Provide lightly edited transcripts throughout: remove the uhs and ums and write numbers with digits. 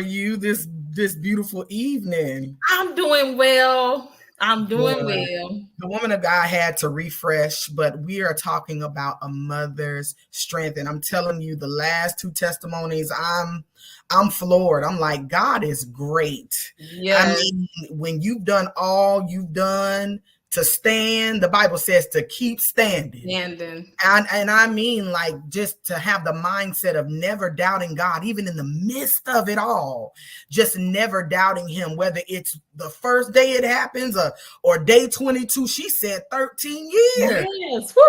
You this beautiful evening? I'm doing well. I'm doing Good. well. The woman of God had to refresh, but we are talking about a mother's strength. And I'm telling you, the last two testimonies, I'm floored. I'm like, God is great. I Yes. mean, when you've done all you've done to stand, the Bible says to keep standing. Standing. And I mean, like, just to have the mindset of never doubting God, even in the midst of it all, just never doubting him, whether it's the first day it happens or day 22. She said 13 years. Yes. Woo.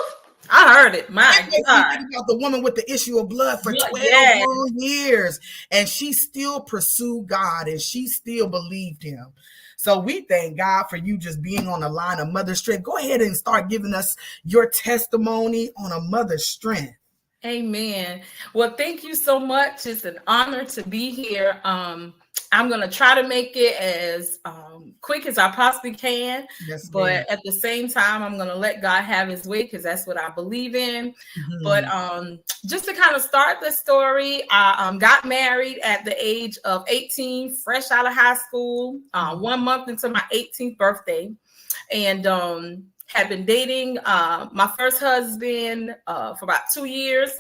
I heard it. My That makes me God. think about the woman with the issue of blood for 12 Yes. long years. And she still pursued God and she still believed him. So we thank God for you just being on the line of mother's strength. Go ahead and start giving us your testimony on a mother's strength. Amen. Well, thank you so much. It's an honor to be here. I'm going to try to make it as quick as I possibly can. Yes, but ma'am. at the same time, I'm going to let God have his way because that's what I believe in. Mhm. But just to kind of start the story, I got married at the age of 18, fresh out of high school, 1 month into my 18th birthday. And had been dating my first husband for about 2 years,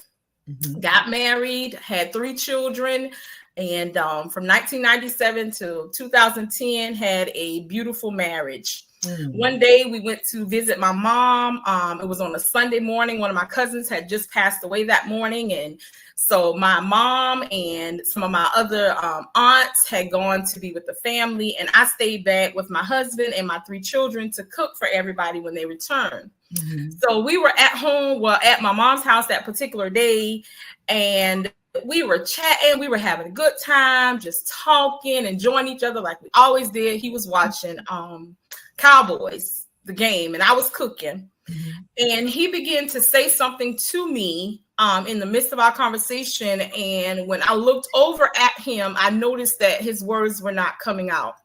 got married, had 3 children. And from 1997 to 2010, had a beautiful marriage. One day we went to visit my mom. It was on a Sunday morning. One of my cousins had just passed away that morning. And so my mom and some of my other aunts had gone to be with the family. And I stayed back with my husband and my 3 children to cook for everybody when they returned. So we were at home, at my mom's house that particular day. And we were chatting, we were having a good time, just talking, enjoying each other like we always did. He was watching Cowboys, the game, and I was cooking. And he began to say something to me in the midst of our conversation. And when I looked over at him, I noticed that his words were not coming out.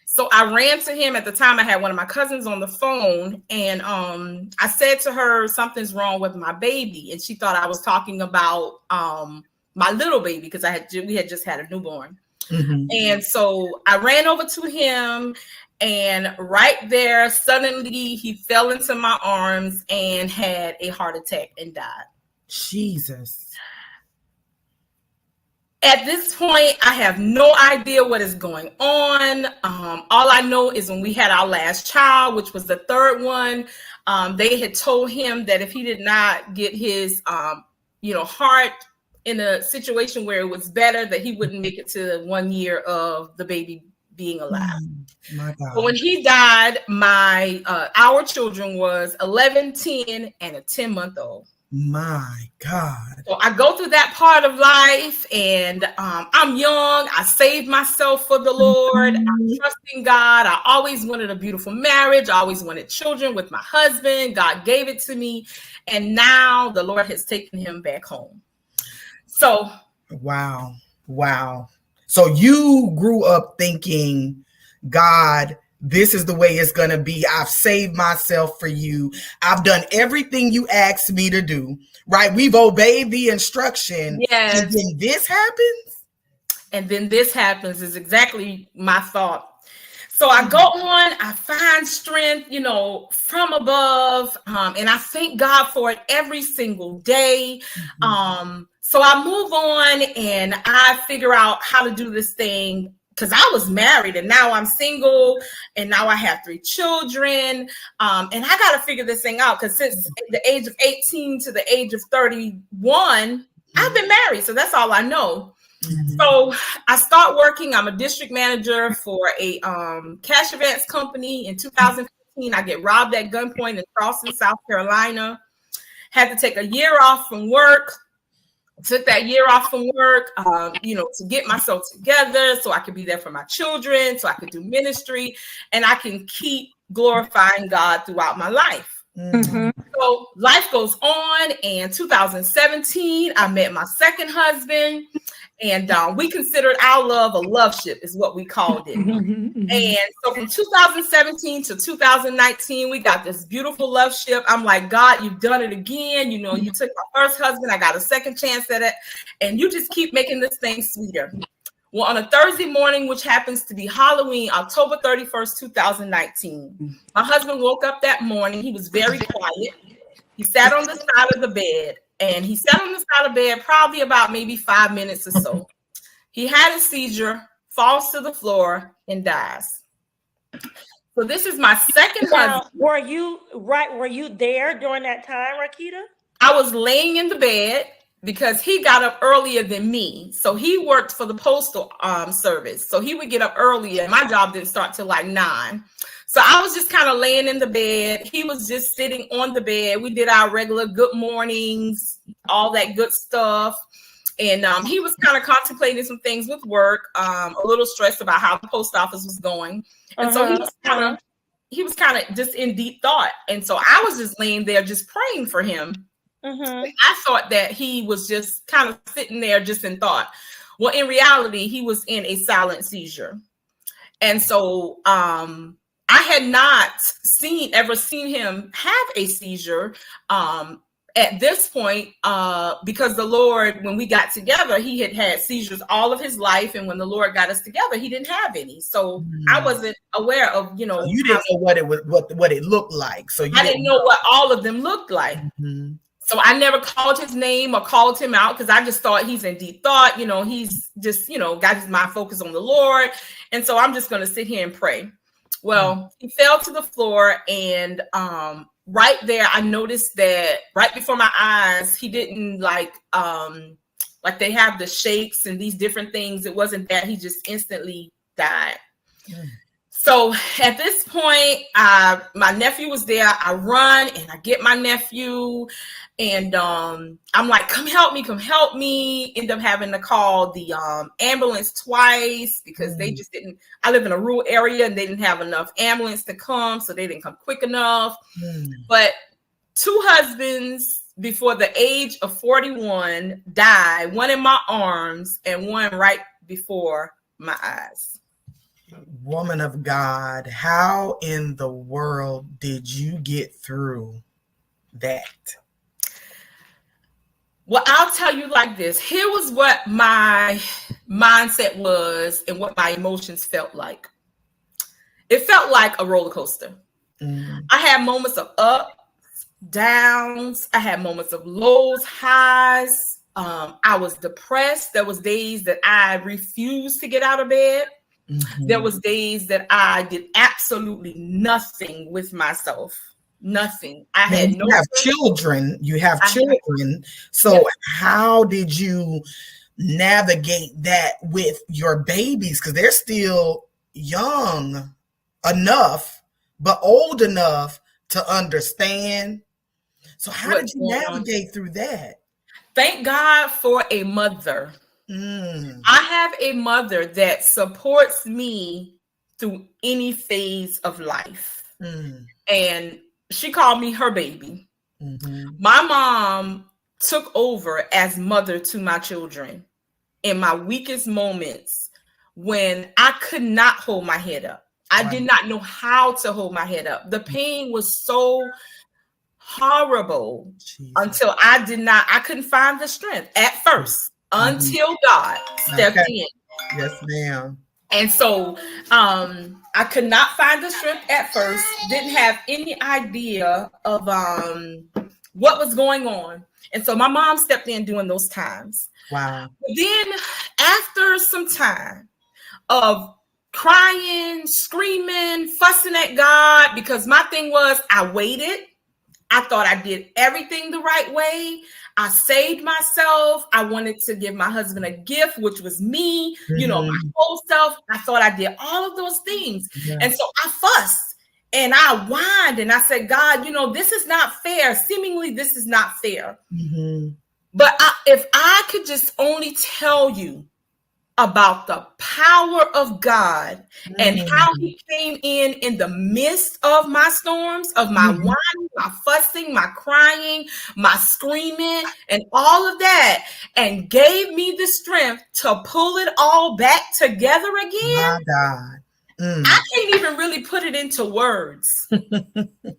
So I ran to him. At the time, I had one of my cousins on the phone, and I said to her, something's wrong with my baby. And she thought I was talking about my little baby because we had just had a newborn. And so I ran over to him, and right there, suddenly he fell into my arms and had a heart attack and died. Jesus. At this point, I have no idea what is going on. All I know is when we had our last child, which was the 3rd one, they had told him that if he did not get his, heart in a situation where it was better, that he wouldn't make it to 1 year of the baby being alive. My God. But when he died, our children was 11, 10, and a 10-month-old. My God. So I go through that part of life, and I'm young. I saved myself for the Lord. I'm trusting God. I always wanted a beautiful marriage. I always wanted children with my husband. God gave it to me. And now the Lord has taken him back home. So. Wow. So you grew up thinking, God, this is the way it's going to be. I've saved myself for you. I've done everything you asked me to do, right? We've obeyed the instruction. Yes. And then this happens? And then this happens is exactly my thought. So I go on, I find strength, from above. And I thank God for it every single day. So I move on and I figure out how to do this thing. Because I was married and now I'm single and now I have 3 children. And I got to figure this thing out because since the age of 18 to the age of 31, I've been married. So that's all I know. So I start working. I'm a district manager for a cash advance company. In 2015, I get robbed at gunpoint in Charleston, South Carolina. Had to take a year off from work. Took that year off from work, to get myself together so I could be there for my children, so I could do ministry, and I can keep glorifying God throughout my life. So life goes on. And 2017, I met my second husband, and we considered our love a love ship is what we called it. And so from 2017 to 2019, we got this beautiful love ship. I'm like, God, you've done it again. You took my first husband. I got a second chance at it. And you just keep making this thing sweeter. Well, on a Thursday morning, which happens to be Halloween, October 31st, 2019, my husband woke up that morning. He was very quiet. He sat on the side of the bed, and he sat on the side of the bed probably about maybe 5 minutes or so. He had a seizure, falls to the floor, and dies. So this is my second husband. Were you there during that time, Royukita? I was laying in the bed because he got up earlier than me. So he worked for the postal service. So he would get up earlier. My job didn't start till like 9. So I was just kind of laying in the bed. He was just sitting on the bed. We did our regular good mornings, all that good stuff. And he was kind of contemplating some things with work, a little stressed about how the post office was going. And so he was kind of just in deep thought. And so I was just laying there just praying for him. I thought that he was just kind of sitting there just in thought. Well, in reality, he was in a silent seizure. And so I had not ever seen him have a seizure at this point, because the Lord, when we got together, he had seizures all of his life. And when the Lord got us together, he didn't have any. So I wasn't aware of, So you didn't know what it looked like. So I didn't know what all of them looked like. So I never called his name or called him out because I just thought he's in deep thought. He's just, got his mind focused on the Lord. And so I'm just going to sit here and pray. Well, he fell to the floor, and right there, I noticed that right before my eyes, he didn't like they have the shakes and these different things. It wasn't that. He just instantly died. So at this point, my nephew was there. I run and I get my nephew, and I'm like, come help me. End up having to call the ambulance twice because they just didn't. I live in a rural area and they didn't have enough ambulance to come, so they didn't come quick enough. But 2 husbands before the age of 41 died, one in my arms and one right before my eyes. Woman of God, how in the world did you get through that? Well, I'll tell you like this. Here was what my mindset was and what my emotions felt like. It felt like a roller coaster. I had moments of ups, downs. I had moments of lows, highs. I was depressed. There was days that I refused to get out of bed. There was days that I did absolutely nothing with myself. Nothing. I had no. You have children. You have children. So how did you navigate that with your babies? Because they're still young enough, but old enough to understand. So how did you navigate through that? Thank God for a mother. I have a mother that supports me through any phase of life. And she called me her baby. My mom took over as mother to my children in my weakest moments when I could not hold my head up. I did not know how to hold my head up. The pain was so horrible until I couldn't find the strength at first. Until God stepped in. Yes, ma'am. And so I could not find the strength at first, didn't have any idea of what was going on. And so my mom stepped in during those times. Wow. But then after some time of crying, screaming, fussing at God, because my thing was I waited. I thought I did everything the right way. I saved myself. I wanted to give my husband a gift, which was me, my whole self. I thought I did all of those things. And so I fussed and I whined and I said, God, this is not fair. Seemingly, this is not fair. But if I could just only tell you about the power of God and how he came in the midst of my storms, of my whining, my fussing, my crying, my screaming, and all of that, and gave me the strength to pull it all back together again. My God. I can't even really put it into words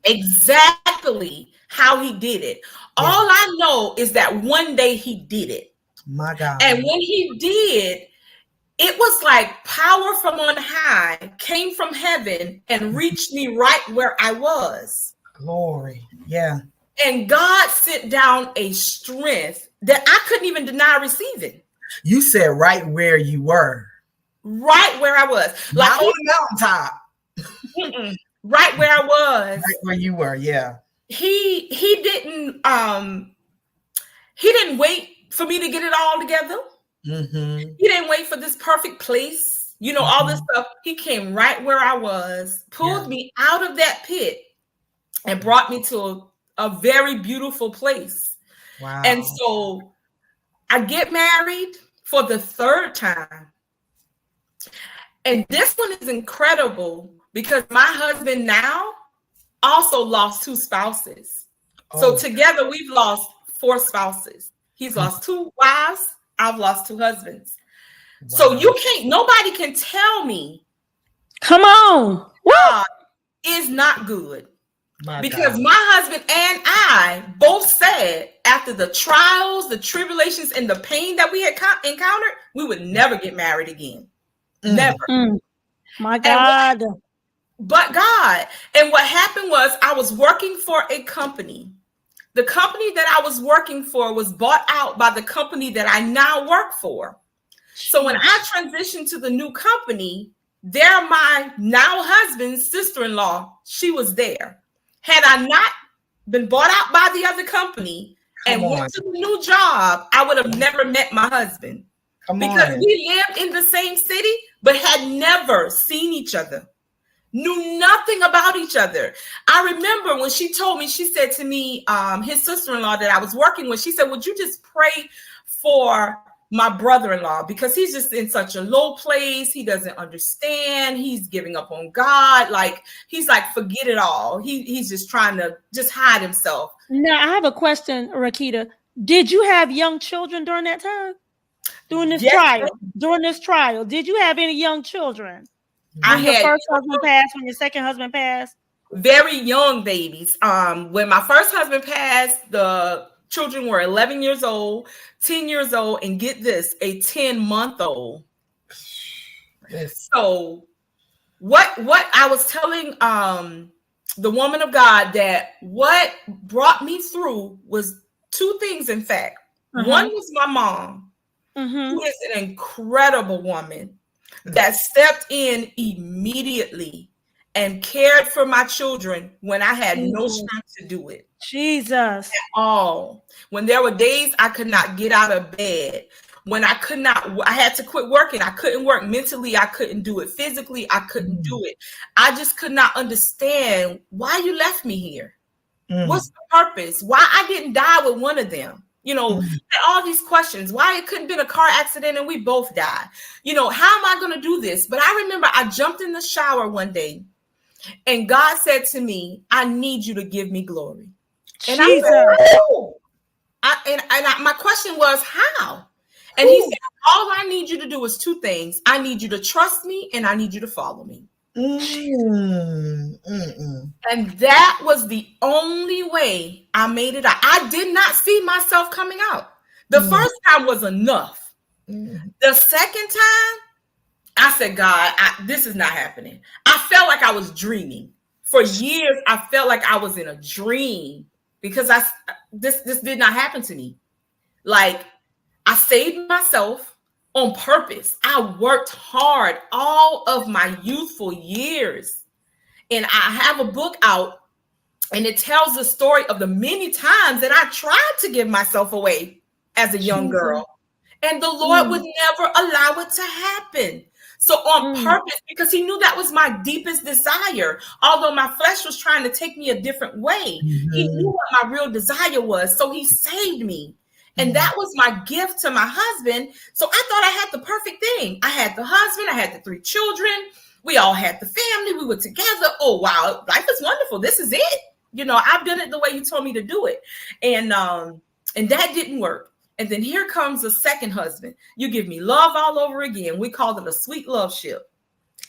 exactly how he did it. All I know is that one day he did it. My God. And when he did, it was like power from on high came from heaven and reached me right where I was. Glory. Yeah. And God sent down a strength that I couldn't even deny receiving. You said right where you were. Right where I was. Like not on the mountaintop. Right where I was. Right where you were, yeah. He didn't wait for me to get it all together. Mm-hmm. He didn't wait for this perfect place, you know, all this stuff. He came right where I was, pulled me out of that pit, and brought me to a very beautiful place. Wow. And so I get married for the third time. And this one is incredible because my husband now also lost 2 spouses. So together we've lost 4 spouses. He's lost 2 wives. I've lost 2 husbands. Wow. So nobody can tell me. Come on. God is not good. Because my husband and I both said after the trials, the tribulations, and the pain that we had encountered, we would never get married again. Never. My God. But God. And what happened was I was working for a company. The company that I was working for was bought out by the company that I now work for. So when I transitioned to the new company, my now husband's sister-in-law, she was there. Had I not been bought out by the other company and went to the new job, I would have never met my husband. Because we lived in the same city, but had never seen each other, knew nothing about each other. I remember when she told me, she said to me, his sister-in-law that I was working with, she said, would you just pray for my brother-in-law, because he's just in such a low place. He doesn't understand. He's giving up on God. Like, he's like, forget it all. He's just trying to just hide himself. Now, I have a question, Royukita. Did you have young children during that time? During this trial? During this trial, did you have any young children? When your first husband passed, when your second husband passed? Very young babies. When my first husband passed, the children were 11 years old, 10 years old, and get this, a 10-month-old. Yes. So what I was telling the woman of God, that what brought me through was 2 things, in fact. One was my mom, who is an incredible woman that stepped in immediately and cared for my children when I had no strength to do it. Jesus. At all. When there were days I could not get out of bed, when I had to quit working. I couldn't work mentally. I couldn't do it physically. I couldn't do it. I just could not understand why you left me here. What's the purpose? Why I didn't die with one of them? You know, all these questions, why it couldn't have been a car accident and we both died. You know, how am I going to do this? But I remember I jumped in the shower one day and God said to me, I need you to give me glory. And I said, oh. My question was, how? And he said, all I need you to do is 2 things. I need you to trust me and I need you to follow me. And that was the only way I made it out. I did not see myself coming out. The first time was enough. The second time, I said, God, this is not happening. I felt like I was dreaming. For years, I felt like I was in a dream because this did not happen to me. Like, I saved myself on purpose. I worked hard all of my youthful years. And I have a book out, and it tells the story of the many times that I tried to give myself away as a young girl. And the Lord would never allow it to happen. So on purpose, because he knew that was my deepest desire. Although my flesh was trying to take me a different way, he knew what my real desire was. So he saved me. And that was my gift to my husband. So I thought I had the perfect thing. I had the husband. I had the 3 children. We all had the family. We were together. Oh, wow. Life is wonderful. This is it. You know, I've done it the way you told me to do it. And that didn't work. And then here comes a second husband. You give me love all over again. We called it a sweet love ship.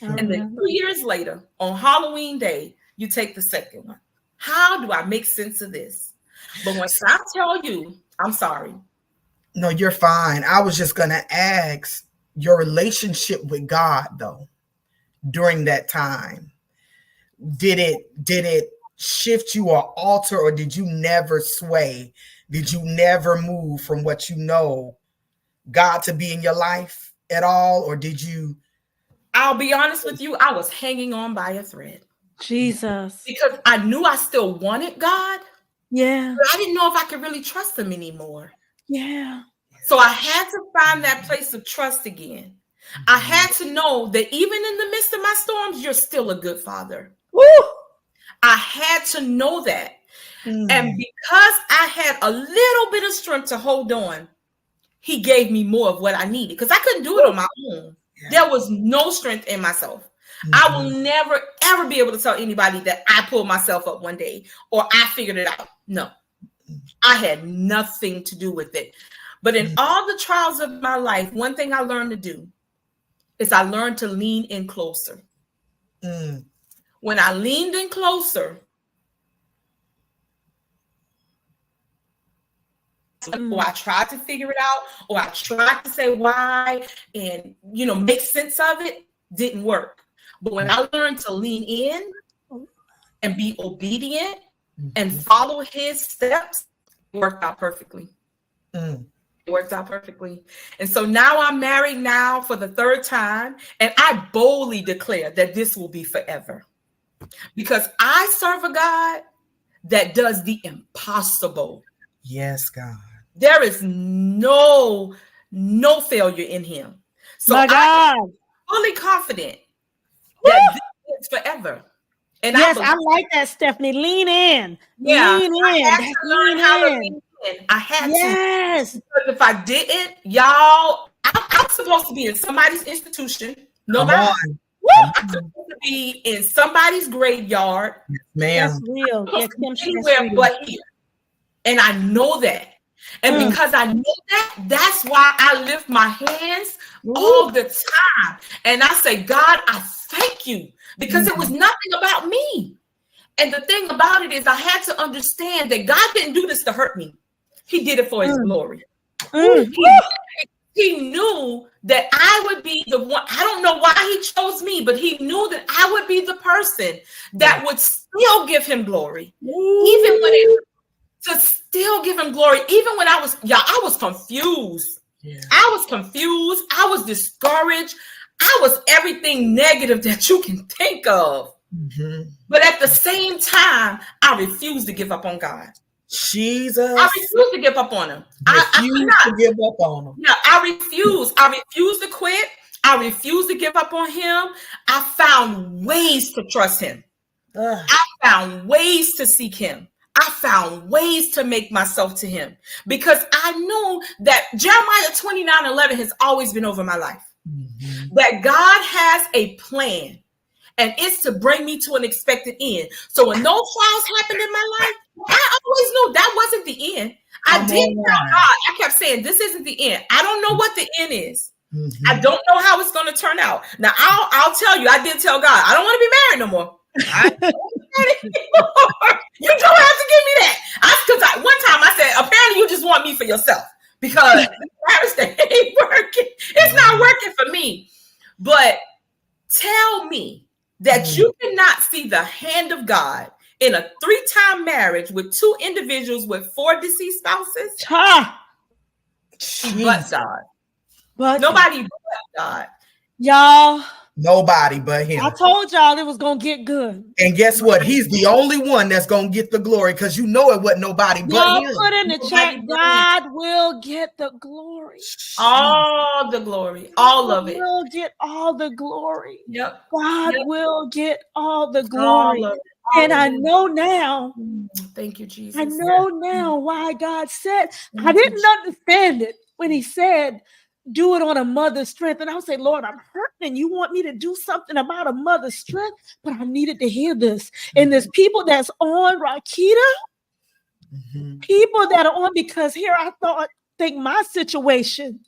And then 2 years later, on Halloween Day, you take the second one. How do I make sense of this? But when I tell you, I'm sorry. No, you're fine. I was just going to ask, your relationship with God, though, during that time? Did it shift you or alter, or did you never sway? Did you never move from what you know God to be in your life at all? Or did you? I'll be honest with you, I was hanging on by a thread. Jesus. Because I knew I still wanted God. Yeah. But I didn't know if I could really trust him anymore. Yeah. So I had to find that place of trust again. I had to know that even in the midst of my storms, you're still a good father. Woo! I had to know that. And because I had a little bit of strength to hold on, he gave me more of what I needed, because I couldn't do it on my own. There was no strength in myself. I will never, ever be able to tell anybody that I pulled myself up one day or I figured it out. No, I had nothing to do with it. But in all the trials of my life, one thing I learned to do is I learned to lean in closer. When I leaned in closer, or I tried to figure it out, or I tried to say why and, make sense of it, didn't work. But when I learned to lean in and be obedient and follow his steps, it worked out perfectly. It worked out perfectly. And so now I'm married now for the third time, and I boldly declare that this will be forever. Because I serve a God that does the impossible. Yes, God. There is no failure in him. So I'm fully confident that this is forever. And yes, I like that, Stephanie. Lean in. Yeah, lean in. I had to learn how to lean in. I had to. Because if I didn't, y'all, I'm supposed to be in somebody's institution. Nobody. I'm supposed to be in somebody's graveyard. Man, that's real. Yeah, anywhere but here. And I know that. And because I know that, that's why I lift my hands all the time. And I say, God, I thank you, because it was nothing about me. And the thing about it is I had to understand that God didn't do this to hurt me. He did it for his glory. He knew that I would be the one. I don't know why he chose me, but he knew that I would be the person that would still give him glory. Even when it to still give him glory, even when I was confused. I was confused. I was discouraged. I was everything negative that you can think of. But at the same time, I refused to give up on God. Jesus. I refused to give up on him. I could not. To give up on him. Yeah, I refused. I refused to quit. I refused to give up on him. I found ways to trust him. I found ways to seek him. I found ways to make myself to him, because I knew that Jeremiah 29:11 has always been over my life. That God has a plan, and it's to bring me to an expected end. So when those trials happened in my life, I always knew that wasn't the end. I did tell God. I kept saying, this isn't the end. I don't know what the end is. I don't know how it's going to turn out. Now, I'll tell you, I did tell God, I don't want to be married no more. You don't have to give me that. Because one time I said, apparently you just want me for yourself, because marriage ain't working. It's not working for me. But tell me that you cannot see the hand of God in a 3-time marriage with 2 individuals with 4 deceased spouses. But God. But nobody but God. Y'all. Nobody but him. I told y'all it was going to get good. And guess what? He's the only one that's going to get the glory, because you know it wasn't nobody but him. Put in the chat, God will get the glory. All the glory. All of it. God will get all the glory. Yep. God will get all the glory. And I know now. Thank you, Jesus. I know now why God said, I didn't understand it when he said, do it on a mother's strength. And I would say, Lord, I'm hurting. You want me to do something about a mother's strength? But I needed to hear this. And there's people that's on Royukita, people that are on, because here I think my situation,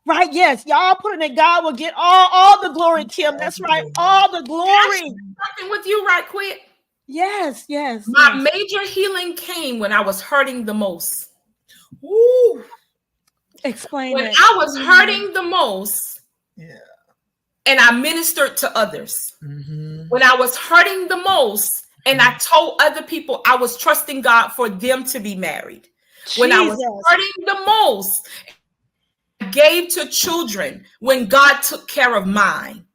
right? Yes, y'all putting it, God will get all the glory, Kim. That's right. All the glory. Something with you right quick. Yes. My major healing came when I was hurting the most. Explain when it. I was hurting the most, Yeah. And I ministered to others. Mm-hmm. When I was hurting the most, and I told other people I was trusting God for them to be married. Jesus. When I was hurting the most, I gave to children when God took care of mine.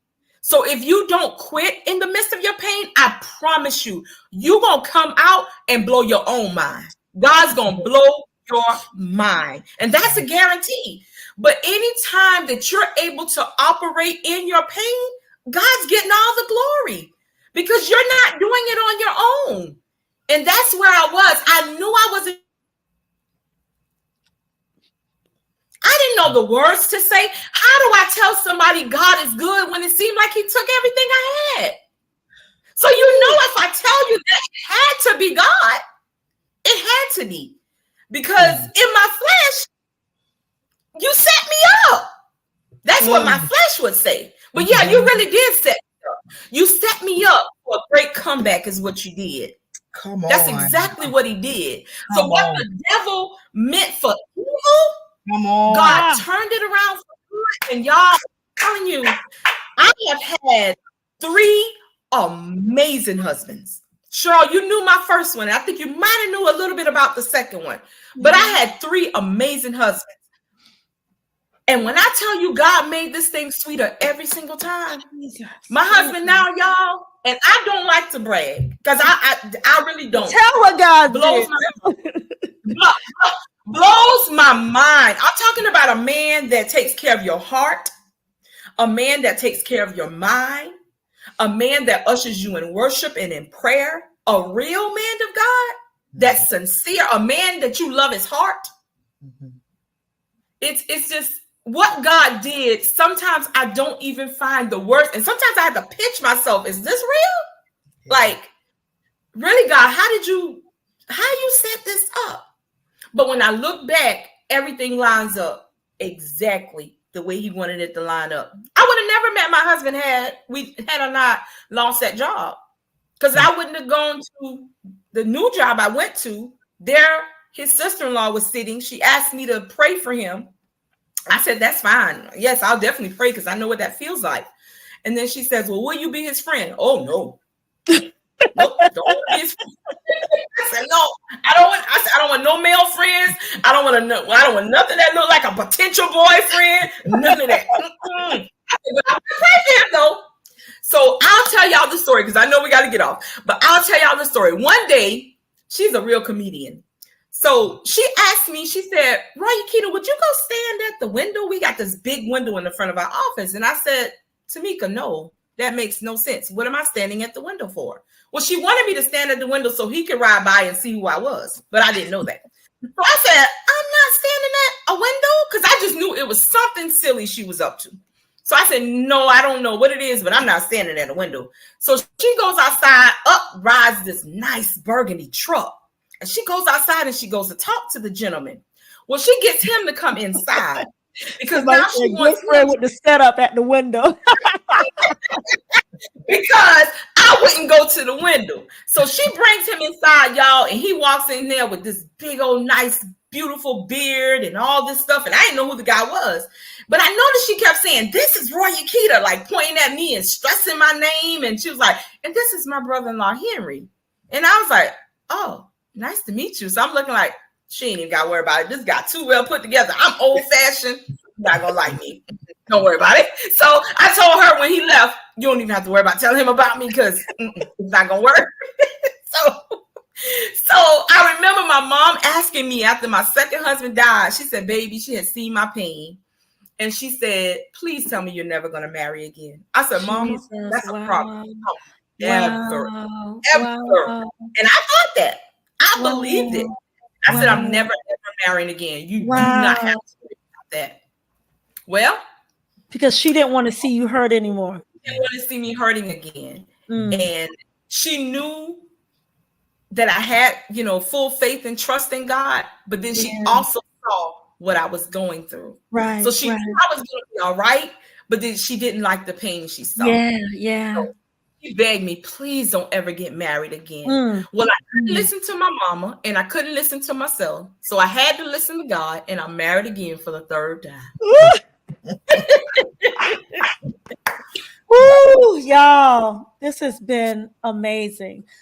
So if you don't quit in the midst of your pain, I promise you, you're going to come out and blow your own mind. God's going to blow your mind. And that's a guarantee. But anytime that you're able to operate in your pain, God's getting all the glory because you're not doing it on your own. And that's where I was. I knew I wasn't. I didn't know the words to say. How do I tell somebody God is good when it seemed like he took everything I had? So if I tell you that it had to be God, it had to be. Because in my flesh, you set me up. That's what my flesh would say. But yeah, you really did set me up. You set me up for a great comeback is what you did. Come on. That's exactly what he did. So what the devil meant for evil, come on, God turned it around for good. And y'all, I'm telling you, I have had 3 amazing husbands. Cheryl, you knew my first one. I think you might have knew a little bit about the second one. But I had 3 amazing husbands. And when I tell you God made this thing sweeter every single time, my husband now, y'all, and I don't like to brag because I really don't. Tell what God blows my mind. I'm talking about a man that takes care of your heart, a man that takes care of your mind, a man that ushers you in worship and in prayer, a real man of God that's sincere, a man that you love his heart. Mm-hmm. It's just what God did. Sometimes I don't even find the words, and sometimes I have to pinch myself. Is this real? Like, really, God, how you set this up? But when I look back, everything lines up exactly the way he wanted it to line up. I would have never met my husband had we not lost that job, because I wouldn't have gone to the new job I went to. There, his sister-in-law was sitting. She asked me to pray for him. I said, that's fine. Yes, I'll definitely pray because I know what that feels like. And then she says, well, will you be his friend? Oh, no. Nope, don't be his friend. I said, no, I don't want no male friends. I don't want nothing that look like a potential boyfriend. None of that. I said, but I'm gonna pray for him though. So I'll tell y'all the story because I know we got to get off. But I'll tell y'all the story. One day, she's a real comedian. So she asked me, she said, Royukita, would you go stand at the window? We got this big window in the front of our office. And I said, Tamika, no, that makes no sense. What am I standing at the window for? Well, she wanted me to stand at the window so he could ride by and see who I was. But I didn't know that. So I said, I'm not standing at a window because I just knew it was something silly she was up to. So I said, no, I don't know what it is, but I'm not standing at a window. So she goes outside, up rides this nice burgundy truck. And she goes outside and she goes to talk to the gentleman. Well, she gets him to come inside because now she wants friend with the setup at the window. Because I wouldn't go to the window. So she brings him inside, y'all, and he walks in there with this big old nice, beautiful beard and all this stuff. And I didn't know who the guy was. But I noticed she kept saying, this is Royukita, like pointing at me and stressing my name. And she was like, and this is my brother-in-law, Henry. And I was like, oh, nice to meet you. So I'm looking like, she ain't even got to worry about it. This guy too well put together. I'm old-fashioned. Not going to like me. Don't worry about it. So I told her when he left, you don't even have to worry about telling him about me because it's not going to work. So I remember my mom asking me after my second husband died. She said, baby, she had seen my pain. And she said, please tell me you're never going to marry again. I said, Mama, that's a problem. Ever. And I thought that. I believed it. I said, I'm never, ever marrying again. You do not have to worry about that. Well, because she didn't want to see you hurt anymore. She didn't want to see me hurting again. And she knew that I had, full faith and trust in God. But then she also saw what I was going through. Right. So she knew I was going to be all right. But then she didn't like the pain she saw. Yeah. So she begged me, please don't ever get married again. Well, I couldn't listen to my mama and I couldn't listen to myself. So I had to listen to God and I'm married again for the 3rd time. Woo, y'all, this has been amazing.